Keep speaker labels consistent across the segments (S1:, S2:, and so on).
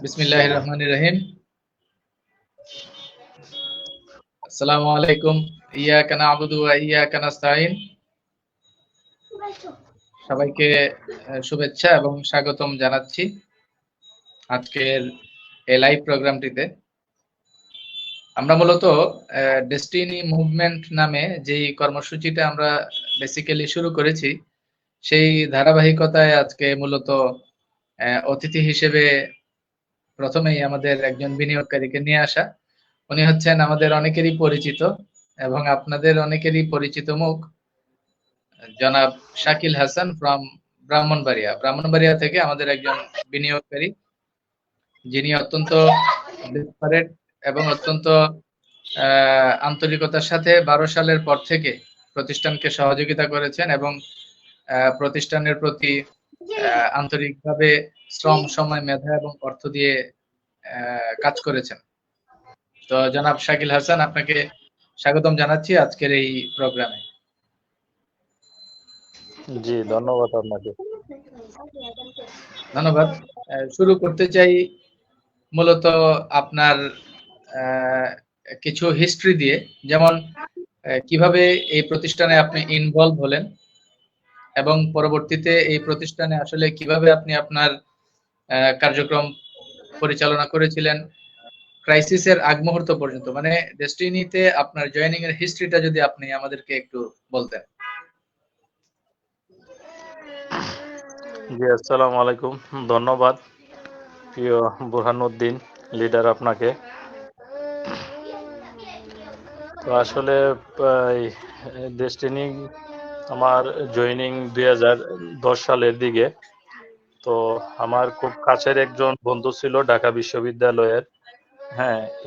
S1: বিসমিল্লাহির রহমানির রহিম। আসসালামু আলাইকুম। ইয়াকা না'বুদু ওয়া ইয়াকা নাস্তাঈন। সবাইকে শুভেচ্ছা এবং স্বাগতম জানাচ্ছি আজকের এই লাইভ প্রোগ্রামটিতে। আমরা মূলত ডেস্টিনি মুভমেন্ট নামে যেই কর্মসূচিটা আমরা বেসিক্যালি শুরু করেছি, সেই ধারাবাহিকতায় আজকে মূলত অতিথি হিসেবে প্রথমেই আমাদের একজন বিনিয়োগকারীকে নিয়ে আসা। উনি হচ্ছেন আমাদের অনেকেরই পরিচিত এবং আপনাদের অনেকেরই পরিচিত মুখ, জনাব শাকিল হাসান ফ্রম ব্রাহ্মণবাড়িয়া। ব্রাহ্মণবাড়িয়া থেকে আমাদের একজন বিনিয়োগকারী, যিনি অত্যন্ত ডেসপারেট এবং অত্যন্ত আন্তরিকতার সাথে 12 সালের পর থেকে প্রতিষ্ঠানকে সহযোগিতা করেছেন এবং প্রতিষ্ঠানের প্রতি আন্তরিকভাবে শ্রম, সময়, মেধা এবং অর্থ দিয়ে কাজ করেছেন। তো জনাব শাকিল হাসান, আপনাকে স্বাগতম জানাচ্ছি আজকের এই প্রোগ্রামে।
S2: জি, ধন্যবাদ আপনাকে।
S1: ধন্যবাদ। শুরু করতে চাই মূলত আপনার কিছু হিস্ট্রি দিয়ে, যেমন কিভাবে এই প্রতিষ্ঠানে আপনি ইনভলভ হলেন এবং পরবর্তীতে এই প্রতিষ্ঠানে আসলে কিভাবে আপনি আপনার কার্যক্রম পরিচালনা করেছিলেন ক্রাইসিসের আগ মুহূর্ত পর্যন্ত, মানে ডেস্টিনিতে আপনার জয়েনিং এর হিস্ট্রিটা যদি আপনি আমাদেরকে একটু বলতেন।
S2: জি, আসসালামু আলাইকুম। ধন্যবাদ প্রিয় বুরহানুদ্দিন লিডার আপনাকে। তো আসলে ডেস্টিনি আমার জয়েনিং 2010 সালের দিকে। তো আমার খুব কাছের একজন বন্ধু ছিল ঢাকা বিশ্ববিদ্যালয়ের,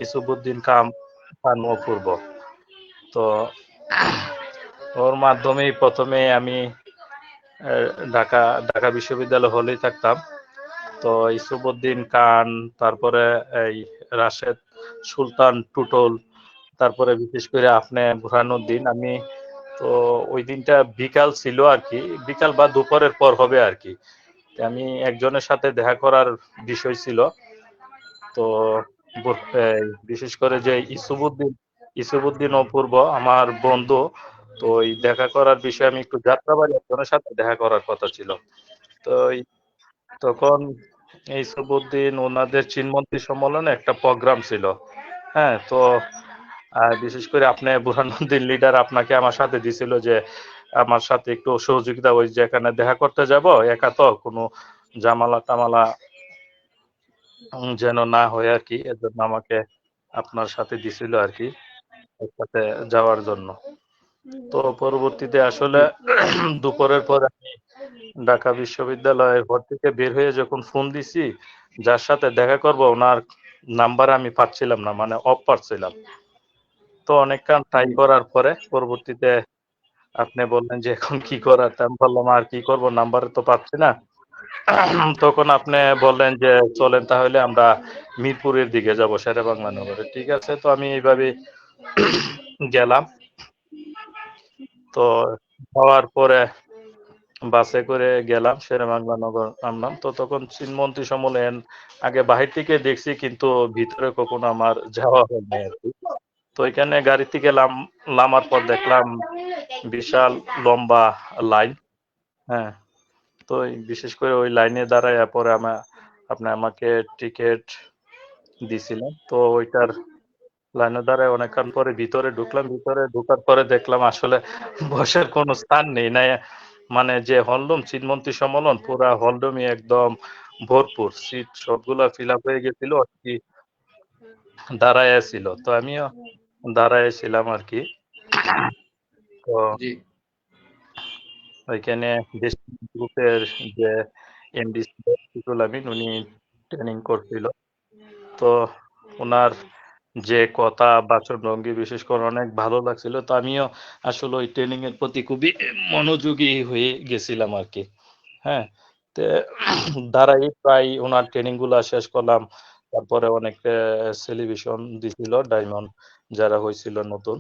S2: ইসুবউদ্দিন খান অপূর্ব। তো ওর মাধ্যমেই প্রথমে আমি ঢাকা বিশ্ববিদ্যালয় হলেই থাকতাম। তো ইসুবউদ্দিন খান, তারপরে এই রাশেদ সুলতান টুটল, তারপরে বিশেষ করে আপনি বুরহানুদ্দিন। আমি তো ওই দিনটা বিকাল ছিল আর কি, বিকাল বা দুপুরের পর হবে আর কি। আমি একজনের সাথে দেখা করার বিষয় ছিল। তো বিশেষ করে যে ইসুবউদ্দিন অপূর্ব আমার বন্ধু, তো এই দেখা করার বিষয়ে আমি একটু যাত্রাবাড়ি একজনের সাথে দেখা করার কথা ছিল। তো তখন এই ইসুবউদ্দিন ওনাদের চিনমন্ত্রী সম্মেলনে একটা প্রোগ্রাম ছিল। তো বিশেষ করে আপনি বুরহানুদ্দিন লিডার আপনাকে আমার সাথে দিছিল যে আমার সাথে একটু সহযোগিতা, ওই যেখানে দেখা করতে যাব, একা তো কোনো জামালা টামালা যেন না হয় আর কি, এর জন্য আমাকে আপনার সাথে দিছিল আর কি, একসাথে যাওয়ার জন্য। তো পরবর্তীতে আসলে দুপুরের পর আমি ঢাকা বিশ্ববিদ্যালয়ের ঘর থেকে বের হয়ে যখন ফোন দিছি, যার সাথে দেখা করব ওনার নাম্বার আমি পাচ্ছিলাম না, মানে অফ পাচ্ছিলাম। তো অনেকক্ষণ ট্রাই করার পরে পরবর্তীতে আপনি বললেন যে এখন কি করার, আমি বললাম আর কি করব, নাম্বার তো পাচ্ছি না। তখন আপনি বললেন যে চলেন তাহলে আমরা মিরপুরের দিকে যাব, শেরেবাংলা নগরে। ঠিক আছে, তো আমি এইভাবে গেলাম। তো যাওয়ার পরে বাসে করে গেলাম, শেরেবাংলা নগর নামলাম। তো তখন চিনমন্ত্রী সম্মেলন আগে বাহির থেকে দেখছি, কিন্তু ভিতরে কখনো আমার যাওয়া হয়নি আর কি। তো এখানে গাড়ি থেকে নামার পর দেখলাম বিশাল লম্বা লাইন। তো বিশেষ করে ওই লাইনে দাঁড়ায় পরে আপনি আমাকে টিকিট দিছিলেন। তো ওইটার লাইনে দাঁড়ায় অনেকক্ষণ পরে ভিতরে ঢুকলাম। ভিতরে ঢুকার পরে দেখলাম আসলে বসার কোনো স্থান নেই, না মানে যে হলরুম চিনমন্ত্রী সম্মেলন, পুরা হলরুমই একদম ভরপুর, সিট সবগুলা ফিল আপ হয়ে গেছিল আর কি, দাঁড়ায় ছিল। তো আমিও দাঁড়ায় ছিলাম আর কি। তো ওইখানে গ্রুপের যে এমডি আমিন, উনি ট্রেনিং করছিল। তো ওনার যে কথা বাচনভঙ্গি বিশেষ করে অনেক ভালো লাগছিল। তো আমিও আসলে ওই ট্রেনিং এর প্রতি খুবই মনোযোগী হয়ে গেছিলাম আর কি। তো দাঁড়াই প্রায় ওনার ট্রেনিং গুলা শেষ করলাম। তারপরে অনেক সেলিব্রেশন দিছিল ডায়মন্ড যারা হয়েছিল নতুন।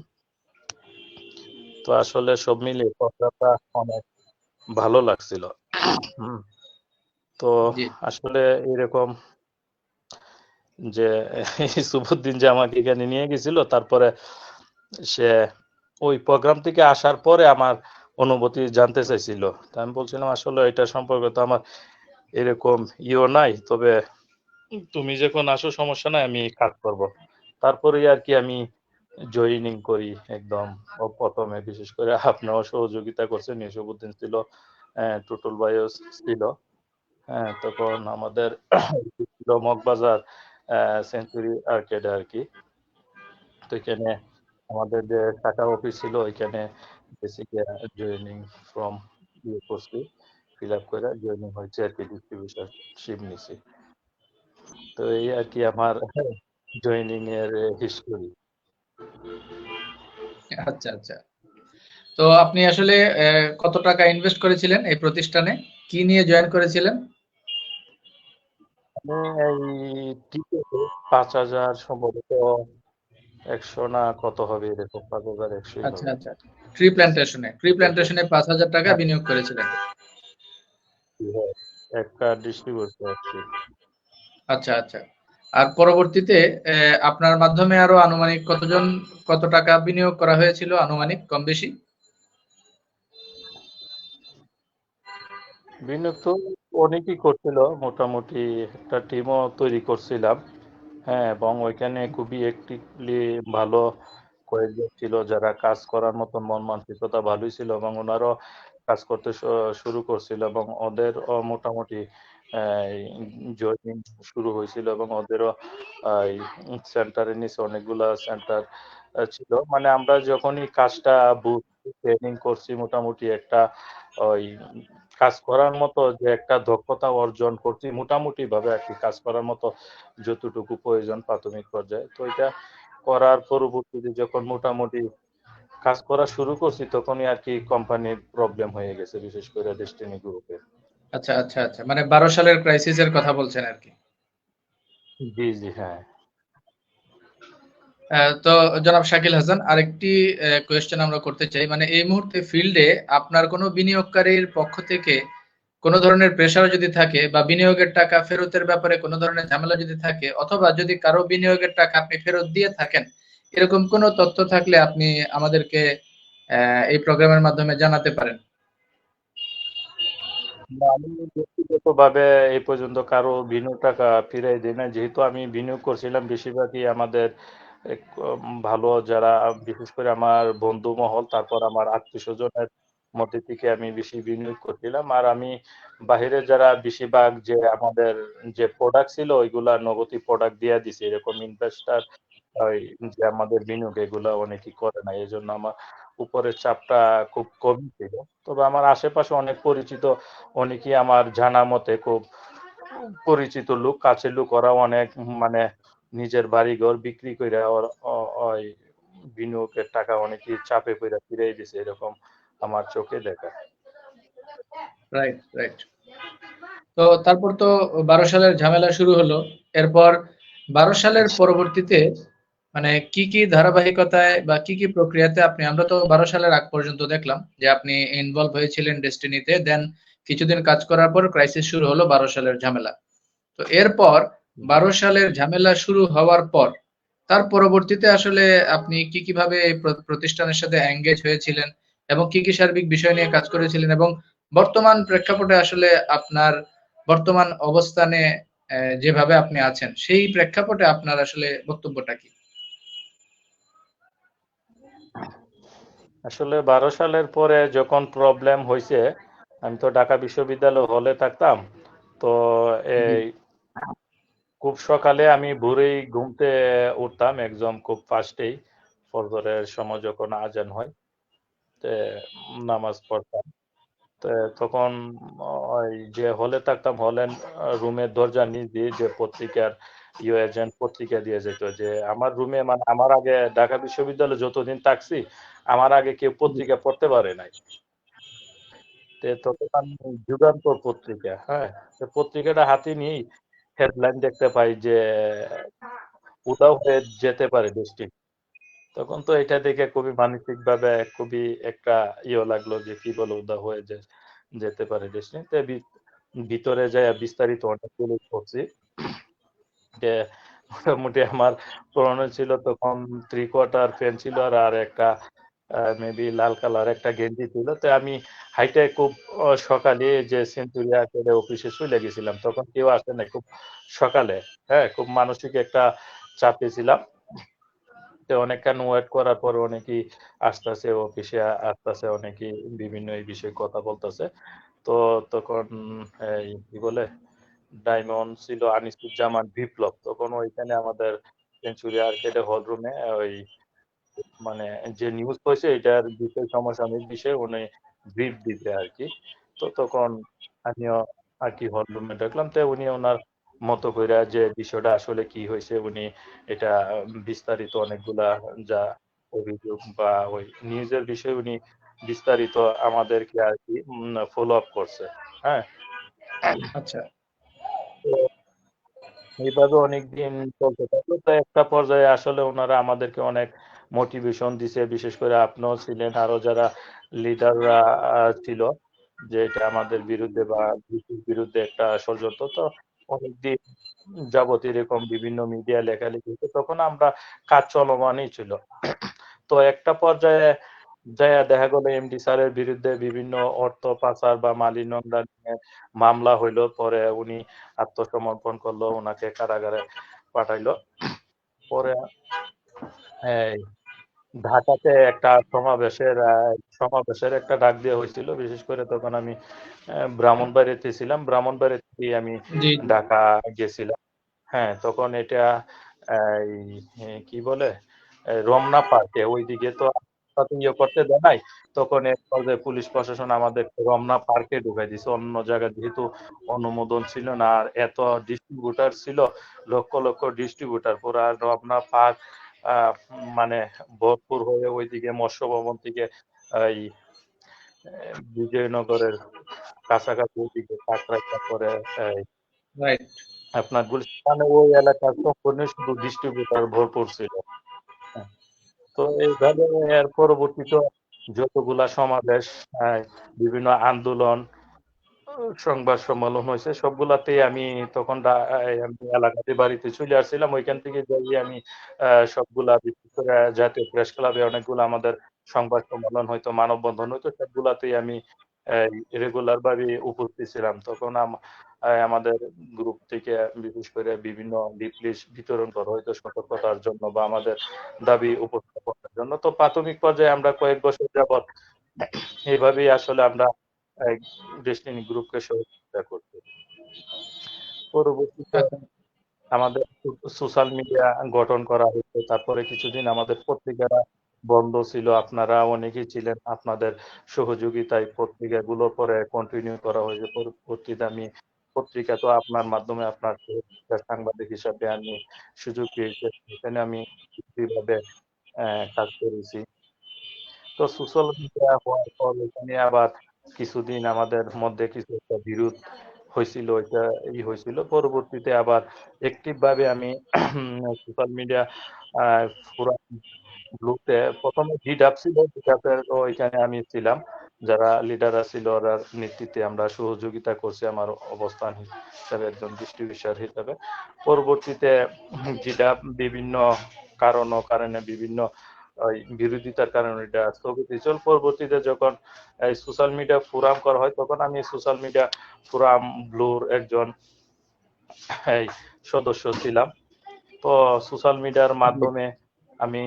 S2: তো আসলে সব মিলিয়ে কথাটা অনেক ভালো লাগছিল। তো আসলে এরকম যে সুবুদ্দিন যে আমাকে এখানে নিয়ে গেছিল, তারপরে সে ওই প্রোগ্রাম থেকে আসার পরে আমার অনুভূতি জানতে চাইছিল। তো আমি বলছিলাম আসলে এটা সম্পর্কে তো আমার এরকম নাই, তবে তুমি যখন আসো সমস্যা নাই, আমি কাজ করব। তারপরে আর কি আমি জয়েনিং করি একদম প্রথমে। বিশেষ করে আপনারাও সহযোগিতা করছেন, ইউসুফউদ্দিন ছিল, টুটুল ভাইও ছিল। হ্যাঁ, তখন আমাদের ছিল মগবাজার সেঞ্চুরি আর্কেডে আর কি। তো এখানে আমাদের যে শাখা অফিস ছিল, ওইখানে বেসিক্যালি জয়েনিং ফর্ম ইয়ে করছি, ফিল আপ করে জয়েনিং হয়েছে আর কি, ডিস্ট্রিবিউশনশিপ নিছি। তো এই আর কি আমার জয়েনিং এর হিস্টোরি।
S1: আচ্ছা আচ্ছা। তো আপনি আসলে কত টাকা ইনভেস্ট করেছিলেন এই প্রতিষ্ঠানে? কি নিয়ে জয়েন করেছিলেন?
S2: আমি এই টিকেটে 5,000 সম্ভবত, 100 না কত হবে, এরকম 5,100
S1: আচ্ছা
S2: হবে।
S1: আচ্ছা। ট্রি প্ল্যান্টেশনে 5,000 টাকা
S2: হ্যাঁ,
S1: বিনিয়োগ করেছিলেন।
S2: হ্যাঁ, একটা ডিস্ট্রিবিউটর আর কি।
S1: আচ্ছা আচ্ছা। আর পরবর্তীতে আপনার মাধ্যমে আরো আনুমানিক কত টাকা বিনিয়োগ করা হয়েছিল, আনুমানিক কম বেশি?
S2: বিনিয়োগ তো অনেকেই করছিল, মোটামুটি একটা টিমও তৈরি করছিলাম। হ্যাঁ, এবং ওইখানে খুবই অ্যাক্টিভলি ভালো কয়েকজন ছিল যারা কাজ করার মতন মন মানসিকতা ভালোই ছিল, এবং ওনারও কাজ করতে শুরু করছিল, এবং ওদের মোটামুটি জয়েনিং শুরু হয়েছিল, এবং ওদেরও সেন্টারের নিচে অনেকগুলা সেন্টার ছিল। মানে আমরা যখনই কাজটা বুঝছি, ট্রেনিং করছি, মোটামুটি একটা ওই কাজ করার মতো যে একটা দক্ষতা অর্জন করছি, মোটামুটি ভাবে আর কি কাজ করার মতো যতটুকু প্রয়োজন প্রাথমিক পর্যায়ে। তো এটা করার পরবর্তীতে যখন মোটামুটি কাজ করা শুরু করছি, তখনই আর কি কোম্পানির প্রবলেম হয়ে গেছে, বিশেষ করে ডেস্টিনি গ্রুপে।
S1: আচ্ছা আচ্ছা আচ্ছা। মানে 12 সালের ক্রাইসিসের কথা বলছেন আরকি।
S2: জি জি, হ্যাঁ।
S1: তো জনাব শাকিল হাসান, আরেকটি কোয়েশ্চেন আমরা করতে চাই। মানে এই মুহূর্তে ফিল্ডে আপনার কোনো বিনিয়োগকারীর পক্ষ থেকে কোনো ধরনের প্রেশার যদি থাকে, বা বিনিয়োগের টাকা ফেরতের ব্যাপারে কোনো ধরনের ঝামেলা যদি থাকে, অথবা যদি কারো বিনিয়োগের টাকা আপনি ফেরত দিয়ে থাকেন, এরকম কোনো তথ্য থাকলে আপনি আমাদেরকে এই প্রোগ্রামের মাধ্যমে জানাতে পারেন।
S2: না, আমি ব্যক্তিগতভাবে এই পর্যন্ত কারো বিনিয়োগ টাকা ফিরাই দিই না, যেহেতু আমি বিনিয়োগ করছিলাম বেশিরভাগই আমাদের ভালো যারা, বিশেষ করে আমার বন্ধু মহল, তারপর আমার আত্মীয় স্বজনের মধ্যে থেকে আমি বেশি বিনিয়োগ করছিলাম। আর আমি বাহিরে যারা বেশিরভাগ যে আমাদের যে প্রোডাক্ট ছিল, ওইগুলা নগদী প্রোডাক্ট দিয়ে দিছে, এরকম ইনভেস্টার ওই যে আমাদের বিনিয়োগ এগুলা অনেকেই করে না, এই জন্য আমার উপরের চাপটা খুব কমই ছিল। তবে আমার আশেপাশে অনেক পরিচিত, অনেকেই আমার জানা মতে খুব পরিচিত লোক, কাছের লোক, ওরা অনেক মানে নিজের বাড়িঘর বিক্রি করে ওই বিনিয়োগের টাকা অনেকেই চাপে পড়ে ফিরাই দিছে, এরকম আমার চোখে দেখা।
S1: Right right. তো তারপর তো 12 সালের ঝামেলা শুরু হলো। এরপর 12 সালের পরবর্তীতে মানে কি কি ধারাবাহিকতায় বা কি কি প্রক্রিয়াতে আমরা তো 12 সালের আগ পর্যন্ত দেখলাম যে আপনি ইনভলভ হয়েছিলেন ডেস্টিনিতে, দেন কিছুদিন কাজ করার পর ক্রাইসিস শুরু হলো 12 সালের ঝামেলা। তো এরপর 12 সালের ঝামেলা শুরু হওয়ার পর তার পরবর্তীতে আসলে আপনি কিভাবে এই প্রতিষ্ঠানের সাথে এঙ্গেজ হয়েছিলেন, এবং কি সার্বিক বিষয় নিয়ে কাজ করেছিলেন, এবং বর্তমান প্রেক্ষাপটে আসলে আপনার বর্তমান অবস্থানে যেভাবে আপনি আছেন, সেই প্রেক্ষাপটে আপনার আসলে বক্তব্যটা কি?
S2: আসলে 12 সালের পরে যখন প্রবলেম হয়েছে, আমি তো ঢাকা বিশ্ববিদ্যালয় হলে থাকতাম। তো
S1: জি।
S2: এই খুব সকালে আমি ভোরেই ঘুমতে উঠতাম, একদম খুব ফার্স্টেই ফজরের সময় যখন আজান হয়, তে নামাজ পড়তাম। তো তখন ওই যে হলে থাকতাম, হলের রুমের দরজা নিচ দিয়ে যে পত্রিকার এজেন্ট পত্রিকা দিয়ে যেত, যে আমার রুমে, মানে আমার আগে ঢাকা বিশ্ববিদ্যালয়ে যতদিন থাকছি, আমার আগে কেউ
S1: জি।
S2: পত্রিকা পড়তে পারে নাই। তখন আমি যুগান্তর পত্রিকা, হ্যাঁ, তো পত্রিকাটা হাতে নিয়েই হেডলাইন দেখতে পাই যে উধাও হয়ে যেতে পারে দেশটি। তখন তো এটা দেখে খুবই মানসিক ভাবে খুবই একটা লাগলো, যে কি বলে উধাও হয়ে যেতে পারে দেশটি। তো ভিতরে যায় বিস্তারিত অনেকগুলো পড়ছি, যে মোটামুটি আমার পরনে ছিল তখন 3/4 প্যান্ট ছিল আর একটা মেবি লাল কালার একটা গেঞ্জি ছিল। তো আমি হাইটে খুব সকালে যে সেঞ্চুরিয়া করে অফিসে চলে গেছিলাম। তখন কেউ আসে নাই, খুব সকালে। হ্যাঁ, খুব মানসিক একটা চাপে ছিলাম। তো অনেকক্ষণ ওয়েট করার পর অনেকেই আসতেছে, অফিসে আসতেছে, অনেকেই বিভিন্ন এই বিষয়ে কথা বলতেছে। তো তখন এই কি বলে ডায়মন্ড ছিল আনিসুজ্জামান বিপ্লব, তখন ওইখানে আমাদের সেঞ্চুরি আর্কেডে হল রুমে ওই মানে যে নিউজ হয়েছে এটার বিষয় সমসাময়িক বিষয়ে উনি ব্রিফ দিতে আর কি। তো তখন আমিও আর কি হল রুমে দেখলাম, তো উনি ওনার মতো করে যে বিষয়টা আসলে কি হয়েছে উনি এটা বিস্তারিত অনেকগুলা যা অভিযোগ বা ওই নিউজের বিষয়ে উনি বিস্তারিত আমাদেরকে আর কি ফলো আপ করছে। হ্যাঁ,
S1: আচ্ছা,
S2: তো এইভাবে অনেকদিন চলতে থাকলো। তো একটা পর্যায়ে আসলে ওনারা আমাদেরকে অনেক মোটিভেশন দিছে, বিশেষ করে আপনিও ছিলেন, আরো যারা লিডাররা ছিল, যে এটা আমাদের বিরুদ্ধে বা ব্রিটিশ বিরুদ্ধে একটা ষড়যন্ত্র। তো অনেকদিন যাবত এরকম বিভিন্ন মিডিয়া লেখালেখি হতো, তখন আমরা কাজ চলমানই ছিল। তো একটা পর্যায়ে যাইয়া দেখা গেল এমডি স্যারের বিরুদ্ধে বিভিন্ন অর্থ পাচার বা মালি নোংরা নিয়ে মামলা হইলো। পরে উনি আত্মসমর্পণ করলো, ওনাকে কারাগারে পাঠাইলো। পরে এই ঢাকাতে একটা সমাবেশের একটা ডাক দেওয়া হয়েছিল। বিশেষ করে তখন আমি ব্রাহ্মণবাড়িয়াতে ছিলাম, ব্রাহ্মণবাড়িয়া থেকে আমি
S1: জি, জি।
S2: ঢাকা গেছিলাম। হ্যাঁ, তখন এটা এই কি বলে রমনা পার্কে ওইদিকে তো সাথে ইয়ে করতে দেয় নাই। তখন এক পর্যায়ে পুলিশ প্রশাসন আমাদের রমনা পার্কে ঢুকাই দিছে, অন্য জায়গায় যেহেতু অনুমোদন ছিল না। আর এত ডিস্ট্রিবিউটার ছিল, লক্ষ লক্ষ ডিস্ট্রিবিউটার, পুরা রমনা পার্ক মানে ভরপুর হয়ে ওইদিকে মৎস্য ভবন থেকে এই বিজয়নগরের কাছাকাছি ওইদিকে কাকরাইল করে
S1: রাইট।
S2: আপনার গুলশানে ওই এলাকার সম্পূর্ণ শুধু ডিস্ট্রিবিউটার ভরপুর ছিল। হ্যাঁ, তো এইভাবে এর পরবর্তীতে যতগুলা সমাবেশ, আহ, বিভিন্ন আন্দোলন, সংবাদ সম্মেলন হয়েছে, সবগুলাতেই আমি তখন আমি এলাকাতে বাড়িতে চলে আসছিলাম। ওইখান থেকে যাই আমি সবগুলা, বিশেষ করে জাতীয় প্রেস ক্লাবে অনেকগুলো আমাদের সংবাদ সম্মেলন হয়তো, মানববন্ধন হয়তো, সবগুলাতেই আমি রেগুলার ভাবে উপস্থিত ছিলাম। তখন আমাদের গ্রুপ থেকে বিশেষ করে বিভিন্ন লিফলেট বিতরণ করা হয়তো সতর্কতার জন্য বা আমাদের দাবি উপস্থাপনের জন্য। তো প্রাথমিক পর্যায়ে আমরা কয়েক বছর যাবৎ এইভাবেই আসলে আমরা ডেস্টিনি গ্রুপকে সহযোগিতা করছি। পরবর্তীতে
S1: আচ্ছা,
S2: আমাদের সোশ্যাল মিডিয়া গঠন করা হয়েছে। তারপরে কিছুদিন আমাদের পত্রিকারা বন্ধ ছিল, আপনারা অনেকেই ছিলেন, আপনাদের সহযোগিতায় পত্রিকাগুলো পরে কন্টিনিউ করা হয়েছে। পরবর্তীতে আমি পত্রিকা তো আপনার মাধ্যমে, আপনার সাংবাদিক হিসাবে আমি সুযোগ পেয়েছি, এখানে আমি কিভাবে কাজ করেছি। তো সোশ্যাল মিডিয়া হওয়ার পর এখানে আবার কিছুদিন আমাদের মধ্যে কিছু একটা বিরোধ হয়েছিল, এটা হয়েছিল। পরবর্তীতে আবার অ্যাক্টিভ ভাবে আমি সোশ্যাল মিডিয়া ফোরাম গ্রুপে প্রথমে জিডাপ ছিল, জিডাপের ওইখানে আমি ছিলাম, যারা লিডাররা ছিল ওরা নেতৃত্বে আমরা সহযোগিতা করছি আমার অবস্থান হিসাবে, একজন ডিস্ট্রিবিউটর হিসাবে। পরবর্তীতে জিডাপ বিভিন্ন কারণে বিভিন্ন ওই বিরোধিতার কারণে এটা স্থগিত হয়েছিল। পরবর্তীতে যখন এই সোশ্যাল মিডিয়া ফোরাম করা হয়, তখন আমি সোশ্যাল মিডিয়া ফোরাম ব্লুর একজন এই সদস্য ছিলাম। তো সোশ্যাল মিডিয়ার
S1: জি।
S2: মাধ্যমে আমি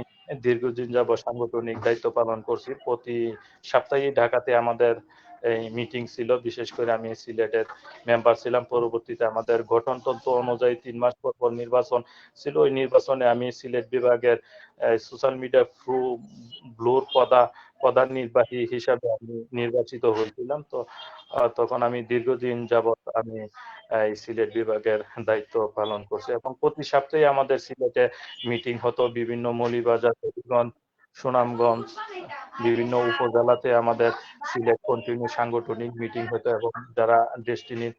S2: দীর্ঘদিন যাবৎ সাংগঠনিক দায়িত্ব পালন করছি। প্রতি সপ্তাহে ঢাকাতে আমাদের এই মিটিং ছিল, বিশেষ করে আমি সিলেটের মেম্বার ছিলাম। পরবর্তীতে আমাদের গঠনতন্ত্র অনুযায়ী 3 মাস পর পর নির্বাচন ছিল। ওই নির্বাচনে আমি সিলেট বিভাগের সোশ্যাল মিডিয়া ব্লুর প্রধান নির্বাহী হিসাবে আমি নির্বাচিত হয়েছিলাম। তো তখন আমি দীর্ঘদিন যাবৎ আমি এই সিলেট বিভাগের দায়িত্ব পালন করছে, এবং প্রতি সপ্তাহে আমাদের সিলেটে মিটিং হতো। বিভিন্ন মৌলভীবাজার, হবিগঞ্জ, সুনামগঞ্জ, বিভিন্ন উপজেলাতে আমাদের সিলেট কন্টিনিউ সাংগঠনিক মিটিং হতো, এবং যারা ডেস্টিনির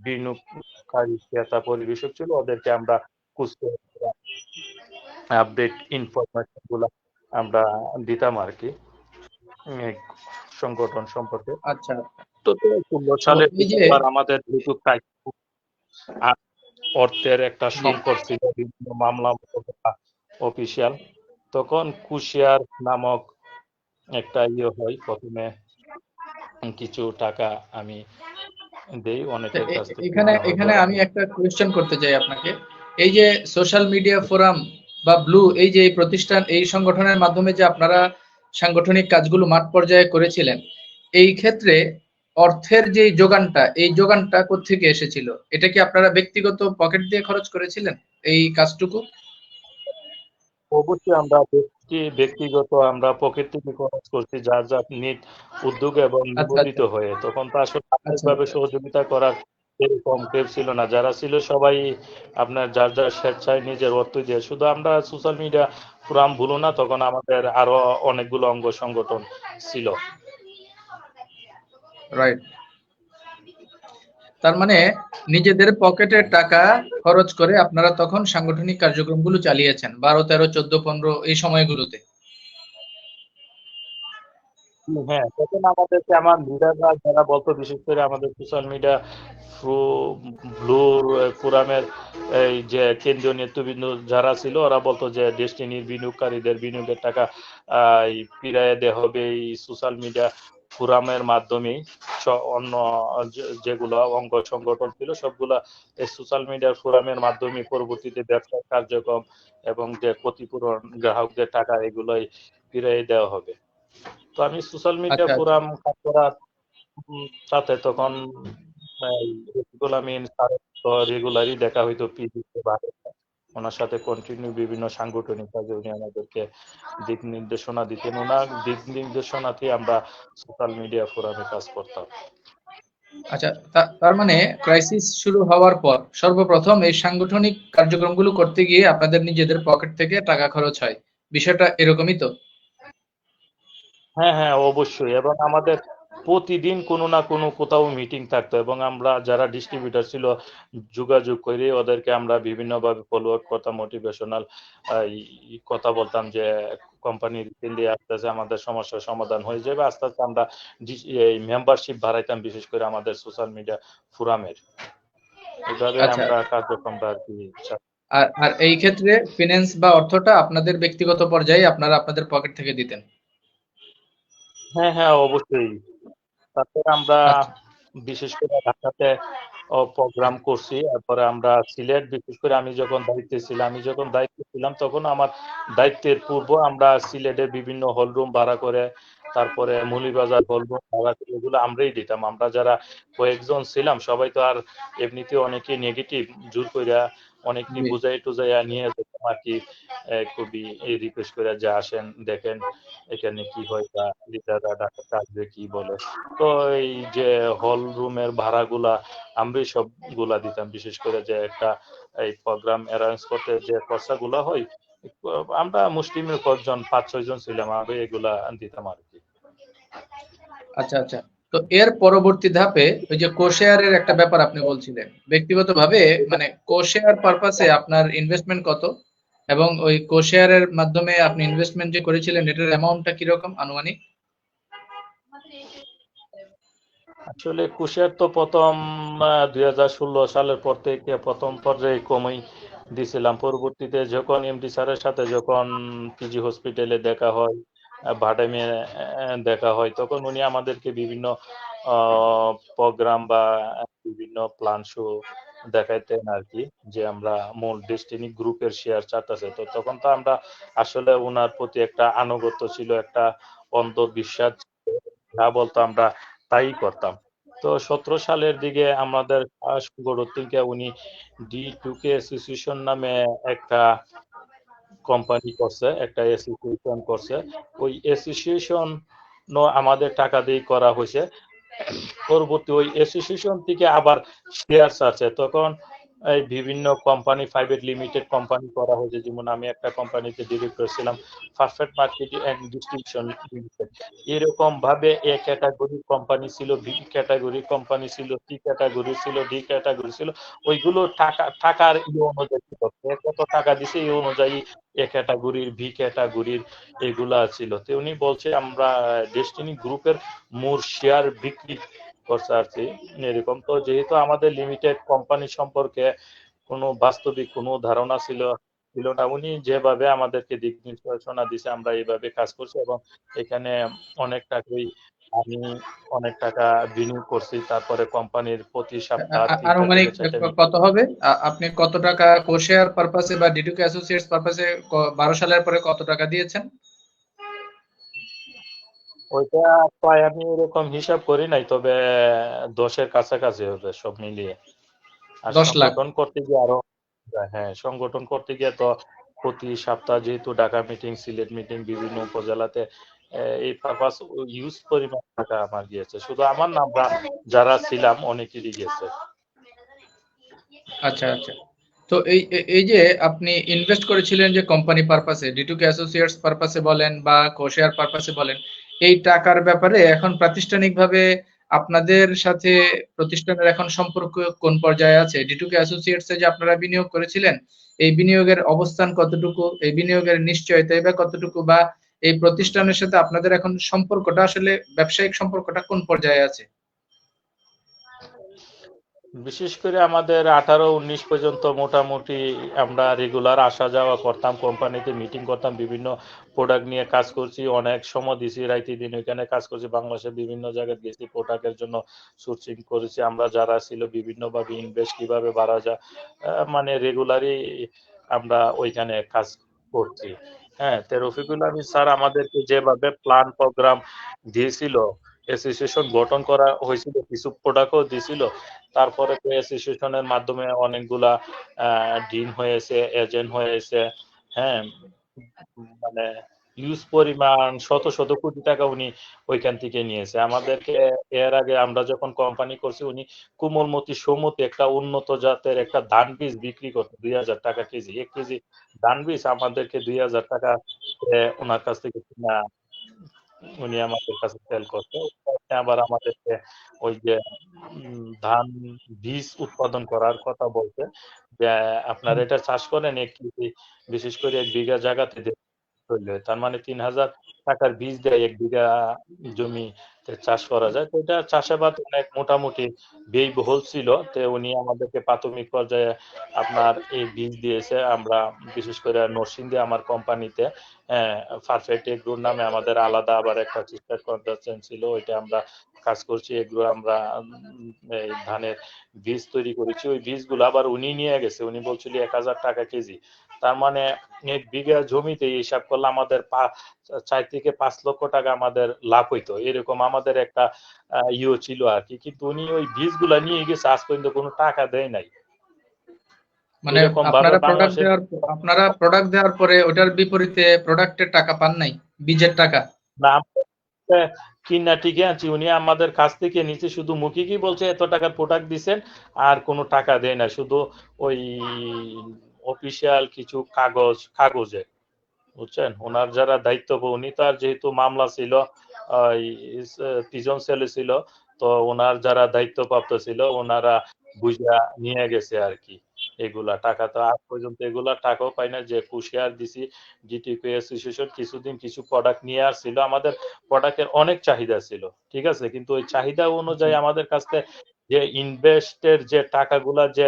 S2: বিনিয়োগকারী ক্রেতা পরিবেশক ছিল ওদেরকে আমরা আপডেট ইনফরমেশন গুলা আমরা দিতাম আর কি, এই সংগঠন সম্পর্কে।
S1: আচ্ছা।
S2: তো 2016
S1: তো
S2: সালে
S1: এই যে
S2: আবার আমাদের যেহেতু অর্থের একটা
S1: জি।
S2: সংকট ছিল, বিভিন্ন মামলা অফিসিয়াল, তখন কুশিয়ার নামক একটা হয়, প্রথমে কিছু টাকা আমি দেই, অনেকের কাছ থেকে
S1: এখানে
S2: হয়তো
S1: এখানে আমি একটা কোয়েশ্চেন করতে চাই আপনাকে। এই যে সোশ্যাল মিডিয়া ফোরাম বা ব্লু, এই যে এই প্রতিষ্ঠান, এই সংগঠনের মাধ্যমে যে আপনারা সাংগঠনিক কাজগুলো মাঠ পর্যায়ে করেছিলেন, এই ক্ষেত্রে অর্থের যে যোগানটা, এই যোগানটা কোত্থেকে এসেছিল? এটা কি আপনারা ব্যক্তিগত পকেট দিয়ে খরচ করেছিলেন এই কাজটুকু?
S2: অবশ্যই আমরা ব্যক্তিগত আমরা পকেট থেকে খরচ করছি, যার যার নিজ উদ্যোগে এবং
S1: আচ্ছা,
S2: নিবন্ধিত
S1: আচ্ছা,
S2: হয়ে। তখন তো আসলে
S1: আচ্ছা,
S2: আর্থিকভাবে সহযোগিতা করার এরকম কেউ ছিল না, যারা ছিল সবাই আপনার যার যার স্বেচ্ছায় নিজের অর্থ দিয়ে। শুধু আমরা সোশ্যাল মিডিয়া ফোরাম ভুলো না, তখন আমাদের আরো অনেকগুলো অঙ্গ সংগঠন ছিল।
S1: রাইট। তার মানে নিজেদের পকেটের টাকা খরচ করে আপনারা তখন সাংগঠনিক কার্যক্রমগুলো চালিয়েছেন 12, 13, 14, 15 এই সময়গুলোতে।
S2: হ্যাঁ, তখন আমাদেরকে আমার লিডাররা যারা বলতো, বিশেষ করে আমাদের সোশ্যাল মিডিয়া ব্লু ফোরামের এই যে কেন্দ্রীয় নেতৃবৃন্দ যারা ছিল, ওরা বলতো যে ডেস্টিনির বিনিয়োগকারীদের বিনিয়োগের টাকা ফিরিয়ে দেওয়া হবে এই সোশ্যাল মিডিয়া ফোরামের মাধ্যমেই। অন্য যেগুলো অঙ্গ সংগঠন ছিল সবগুলা এই সোশ্যাল মিডিয়া ফোরামের মাধ্যমে পরবর্তীতে ব্যবসার কার্যক্রম এবং যে ক্ষতিপূরণ গ্রাহকদের টাকা এগুলোই ফিরিয়ে দেওয়া হবে। তো আমি সোশ্যাল মিডিয়া
S1: আচ্ছা, আচ্ছা,
S2: ফোরাম কাজ করার সাথে তখন রফিকুল আমিন স্যারের তো রেগুলারই দেখা হইতো, পিজিতে বা ওনার সাথে কন্টিনিউ বিভিন্ন সাংগঠনিক কাজে উনি আমাদেরকে দিক নির্দেশনা দিতেন। ওনার দিক নির্দেশনাতেই আমরা সোশ্যাল মিডিয়া ফোরামে কাজ করতাম।
S1: আচ্ছা। তার মানে ক্রাইসিস শুরু হওয়ার পর সর্বপ্রথম এই সাংগঠনিক কার্যক্রমগুলো করতে গিয়ে আপনাদের নিজেদের পকেট থেকে টাকা খরচ হয়, বিষয়টা এরকমই তো?
S2: হ্যাঁ, হ্যাঁ, অবশ্যই। এবং আমাদের প্রতিদিন কোনো না কোনো কোথাও মিটিং থাকতো, এবং আমরা যারা ডিস্ট্রিবিউটর ছিল যোগাযোগ করে ওদেরকে আমরা বিভিন্নভাবে ফলো আপ করতাম, মোটিভেশনাল কথা বলতাম যে কোম্পানি রিসেন্টলি আসতেছে, আমাদের সমস্যার সমাধান হয়ে যাবে। আস্তে আস্তে আমরা এই মেম্বারশিপ বাড়াইতাম, বিশেষ করে আমাদের সোশ্যাল মিডিয়া ফোরামের। এইভাবে
S1: আচ্ছা।
S2: আমরা কার্যক্রমটা আর কি।
S1: আর আর এই ক্ষেত্রে ফিনান্স বা অর্থটা আপনাদের ব্যক্তিগত পর্যায়ে আপনারা আপনাদের পকেট থেকে দিতেন?
S2: হ্যাঁ, হ্যাঁ, অবশ্যই। তারপরে আমরা
S1: আচ্ছা,
S2: বিশেষ করে ঢাকাতে প্রোগ্রাম করছি। তারপরে আমরা সিলেট, বিশেষ করে আমি যখন দায়িত্বে ছিলাম তখন আমার দায়িত্বের পূর্ব আমরা সিলেটে বিভিন্ন হল রুম ভাড়া করে, তারপরে মৌলভীবাজার হল রুম ভাড়া করে, এগুলো আমরাই দিতাম। আমরা যারা কয়েকজন ছিলাম সবাই তো আর এমনিতে অনেকে নেগেটিভ, জোর কইরা অনেককে
S1: জি।
S2: বুঝাই টুজাইয়া নিয়ে যেতাম আর কি। খুবই এই রিকোয়েস্ট করে যে আসেন দেখেন এখানে কি হয়, বা লিডাররা ঢাকাতে আসবে কি বলে। তো এই যে হল রুমের ভাড়াগুলা আমরাই সবগুলা দিতাম। বিশেষ করে যে একটা এই প্রোগ্রাম অ্যারেঞ্জ করতে যে খরচাগুলা হয়, আমরা মুসলিমের কয়েকজন 5-6 জন ছিলাম, আমরা এগুলা দিতাম আর কি।
S1: আচ্ছা, আচ্ছা। তো এর পরবর্তী ধাপে ওই যে কোশেয়ারের একটা ব্যাপার আপনি বলছিলেন। ব্যক্তিগতভাবে মানে কোশেয়ার পারপাসে আপনার ইনভেস্টমেন্ট কত? এবং ওই কোশেয়ারের মাধ্যমে আপনি ইনভেস্টমেন্ট যে করেছিলেন এটার অ্যামাউন্টটা কিরকম আনুমানিক?
S2: আসলে কুশের তো প্রথম 2016 সালের পর থেকে প্রথম পর্যায়ে কমই দিছিলাম। পরবর্তীতে যখন এমডি স্যারের সাথে যখন পিজি হসপিটালে দেখা হয়, ভাটামে দেখা হয়, তখন উনি আমাদেরকে বিভিন্ন প্রোগ্রাম বা বিভিন্ন প্ল্যান শো দেখাইতেন আর কি, যে আমরা মূল ডেস্টিনি গ্রুপের শেয়ার চাইতেছে। তো তখন তো আমরা আসলে ওনার প্রতি একটা আনুগত্য ছিল, একটা অন্ধবিশ্বাস ছিল। যা বলতো আমরা তাই করতাম। তো 17 সালের দিকে আমাদের সংগঠনকে উনি D2K অ্যাসোসিয়েশন নামে একটা কোম্পানি করছে, একটা অ্যাসোসিয়েশন করছে। ওই অ্যাসোসিয়েশন আমাদের টাকা দিয়ে করা হয়েছে। পরবর্তী ওই অ্যাসোসিয়েশন থেকে আবার শেয়ারস আছে। তখন এই বিভিন্ন কোম্পানি, প্রাইভেট লিমিটেড কোম্পানি করা হয়েছে। যেমন আমি একটা কোম্পানিতে ডিরেক্টর ছিলাম, perfect marketing and distribution limited. এরকম ভাবে এ ক্যাটাগরি কোম্পানি ছিল, বি ক্যাটাগরি কোম্পানি ছিল, সি ক্যাটাগরি ছিল, ডি ক্যাটাগরি ছিল। ওইগুলো টাকার অনুযায়ী কত টাকা দিছে এই অনুযায়ী এ ক্যাটাগরির, বি ক্যাটাগরির এগুলা ছিল। তো উনি বলছে আমরা ডেস্টিনি গ্রুপের মোর শেয়ার বিক্রি করছে আর কি, এরকম। তো যেহেতু আমাদের লিমিটেড কোম্পানি সম্পর্কে কোনো বাস্তবিক কোনো ধারণা ছিল না। উনি যেভাবে আমাদেরকে দিক নির্দেশনা দিছে আমরা এইভাবে কাজ করছি এবং এখানে অনেক টাকাই আমি অনেক টাকা বিনিয়োগ করছি। তারপরে কোম্পানির প্রতি সপ্তাহ ৩টা
S1: আনুমানিক
S2: থেকে ৪টা মিটিং।
S1: কত হবে? আপনি কত টাকা কোশেয়ার পারপাসে বা ডিটুকে অ্যাসোসিয়েটস পারপাসে 12 সালের পরে কত টাকা দিয়েছেন?
S2: ওইটা প্রায় আমি এরকম হিসাব করি নাই, তবে 10-এর কাছাকাছি হবে সব মিলিয়ে। আর
S1: 10 লাখ।
S2: সংগঠন করতে গিয়ে আরো, হ্যাঁ সংগঠন করতে গিয়ে তো প্রতি সপ্তাহ যেহেতু ঢাকা মিটিং, সিলেট মিটিং, বিভিন্ন উপজেলাতে এই পারপাস ইউজ পরিমাণ টাকা আমার গিয়েছে। শুধু আমার না, আমরা যারা ছিলাম অনেকেরই গেছে।
S1: আচ্ছা আচ্ছা। তো এই যে আপনি ইনভেস্ট করেছিলেন যে কোম্পানি পারপাসে, ডিটুকে অ্যাসোসিয়েটস পারপাসে বলেন বা কোশেয়ার পারপাসে বলেন, এই টাকার ব্যাপারে এখন প্রাতিষ্ঠানিকভাবে আপনাদের সাথে প্রতিষ্ঠানের এখন সম্পর্ক কোন পর্যায়ে আছে? ডিটুকে অ্যাসোসিয়েটস এ যে আপনারা বিনিয়োগ করেছিলেন, এই বিনিয়োগের অবস্থান কতটুকু? এই বিনিয়োগের নিশ্চয়তা বা কতটুকু, বা এই প্রতিষ্ঠানের সাথে আপনাদের এখন সম্পর্কটা আসলে ব্যবসায়িক সম্পর্কটা কোন পর্যায়ে আছে?
S2: বিশেষ করে আমাদের 18-19 পর্যন্ত মোটামুটি আমরা রেগুলার আসা যাওয়া করতাম, কোম্পানিতে মিটিং করতাম, বিভিন্ন প্রোডাক্ট নিয়ে কাজ করছি, অনেক সময় দিছি, রাইতে দিন ওইখানে কাজ করছি, বাংলাদেশের বিভিন্ন জায়গায় গেছি, প্রোডাক্টের জন্য সোর্সিং করেছি। আমরা যারা ছিল বিভিন্নভাবে ইনভেস্ট কিভাবে বাড়া যায়, মানে রেগুলারই আমরা ওইখানে কাজ করছি। হ্যাঁ, তো রফিকুল আমিন স্যার আমাদেরকে যেভাবে প্ল্যান প্রোগ্রাম দিয়েছিল, অ্যাসোসিয়েশন গঠন করা হয়েছিল, কিছু প্রোডাক্টও দিয়েছিল। তারপরে তো অ্যাসোসিয়েশনের মাধ্যমে অনেকগুলা ডিন হয়েছে, এজেন্ট হয়েছে। হ্যাঁ, মানে ইউজ পরিমাণ শত শত কোটি টাকা উনি ওইখান থেকে নিয়েছে আমাদেরকে। এর আগে আমরা যখন কোম্পানি করছি, উনি কোমলমতি সৌমতি একটা উন্নত জাতের একটা ধান বীজ বিক্রি করতো 2000 টাকা কেজি। 1 কেজি ধান বীজ আমাদেরকে 2000 টাকা ওনার কাছ থেকে কিনা উনি আমাদের কাছে সেল করতো। আবার আমাদেরকে ওই যে ধান বীজ উৎপাদন করার কথা বলতে, যে আপনার এটা চাষ করেন 1 কেজি, বিশেষ করে 1 বিঘা জায়গাতে তার মানে 3000 টাকার বীজ দেয় 1 বিঘা জমিতে চাষ করা যায়। তো এটা চাষাবাদ অনেক মোটামুটি ব্যয়বহুল ছিল। তো উনি আমাদেরকে প্রাথমিক পর্যায়ে আপনার এই বীজ দিয়েছে। আমরা বিশেষ করে নরসিংদী আমার কোম্পানিতে পারফেক্ট এগ্রোর নামে আমাদের আলাদা আবার একটা সিস্টার কনসালটেন্ট ছিল, ওইটা আমরা কাজ করছি। এগ্রো আমরা এই ধানের বীজ তৈরি করেছি। ওই বীজগুলো আবার উনি নিয়ে গেছে, উনি বলছিল 1000 টাকা কেজি। তার মানে 1 বিঘা জমিতে হিসাব করলে আমাদের 4 থেকে 5 লক্ষ টাকা আমাদের লাভ হইতো, এরকম আমাদের একটা ইয়ে ছিল আর কি। কিন্তু উনি ওই বীজগুলা নিয়ে গেছে, আজ পর্যন্ত কোনো টাকা দেয় নাই।
S1: মানে
S2: এরকম ভাবে বাংলাদেশের
S1: আপনারা প্রোডাক্ট দেওয়ার পরে ওটার বিপরীতে প্রোডাক্টের টাকা পান নাই, বীজের টাকা?
S2: নাম কিনা টিকে আছি, উনি আমাদের কাছ থেকে নিচে শুধু মুখে কি বলছে এত টাকার প্রোডাক্ট দিচ্ছেন, আর কোনো টাকা দেয় না, শুধু ওই অফিসিয়াল কিছু কাগজে, বুঝছেন। ওনার যারা দায়িত্ব, উনি তো আর যেহেতু মামলা ছিল, প্রিজন সেলে ছিল, তো ওনার যারা দায়িত্বপ্রাপ্ত ছিল ওনারা বুঝা নিয়ে গেছে আর কি। এগুলা টাকা তো আজ পর্যন্ত এগুলা টাকাও পাই না। যে কুশিয়ার দিছি, ডিটিপি অ্যাসোসিয়েশন কিছুদিন কিছু প্রোডাক্ট নিয়ে আসছিল, আমাদের প্রোডাক্টের অনেক চাহিদা ছিল, ঠিক আছে, কিন্তু ওই চাহিদা অনুযায়ী আমাদের কাছ থেকে যে ইনভেস্টের যে টাকাগুলা যে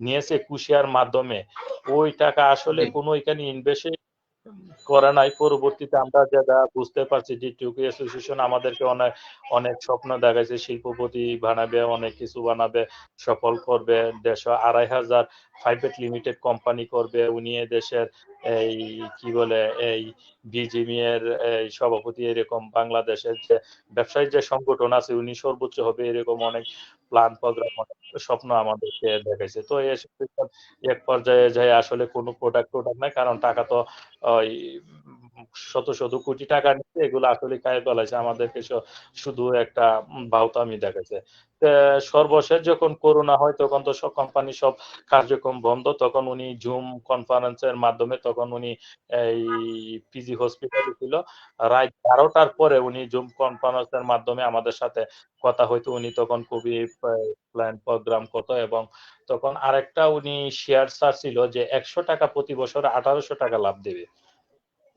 S2: নিয়েছে কুশিয়ার মাধ্যমে, ওই টাকা আসলে কোনো এখানে ইনভেস্ট করা নাই। পরবর্তীতে আমরা যেটা বুঝতে পারছি যে টিউকি অ্যাসোসিয়েশন আমাদেরকে অনেক অনেক স্বপ্ন দেখাইছে, শিল্পপতি বানাবে, অনেক কিছু বানাবে, সফল করবে, 1,500 প্রাইভেট লিমিটেড কোম্পানি করবে। উনি দেশের এই কি বলে এই বিজিএমই এর এই সভাপতি, এরকম বাংলাদেশের যে ব্যবসায়ী যে সংগঠন আছে উনি সর্বোচ্চ হবে, এরকম অনেক প্ল্যান প্রোগ্রাম, অনেক স্বপ্ন আমাদেরকে দেখাইছে। তো এক পর্যায়ে যায় আসলে কোনো প্রোডাক্ট নাই, কারণ টাকা তো ওই শত শত কোটি টাকা নিচ্ছে, এগুলো আসলে খায় ফেলাইছে আমাদেরকে, শুধু একটা বাউতামি দেখাইছে। সর্বশেষ যখন করোনা হয় তখন তো সব কোম্পানি সব কার্যক্রম বন্ধ, তখন উনি জুম কনফারেন্সের মাধ্যমে, তখন উনি এই পিজি হসপিটালে ছিল, রাত 12টার পরে উনি জুম কনফারেন্সের মাধ্যমে আমাদের সাথে কথা হইতো। উনি তখন খুবই প্ল্যান প্রোগ্রাম করতো, এবং তখন আরেকটা উনি শেয়ার ছিল যে 100 টাকা প্রতি বছর 1800 টাকা লাভ দেবে।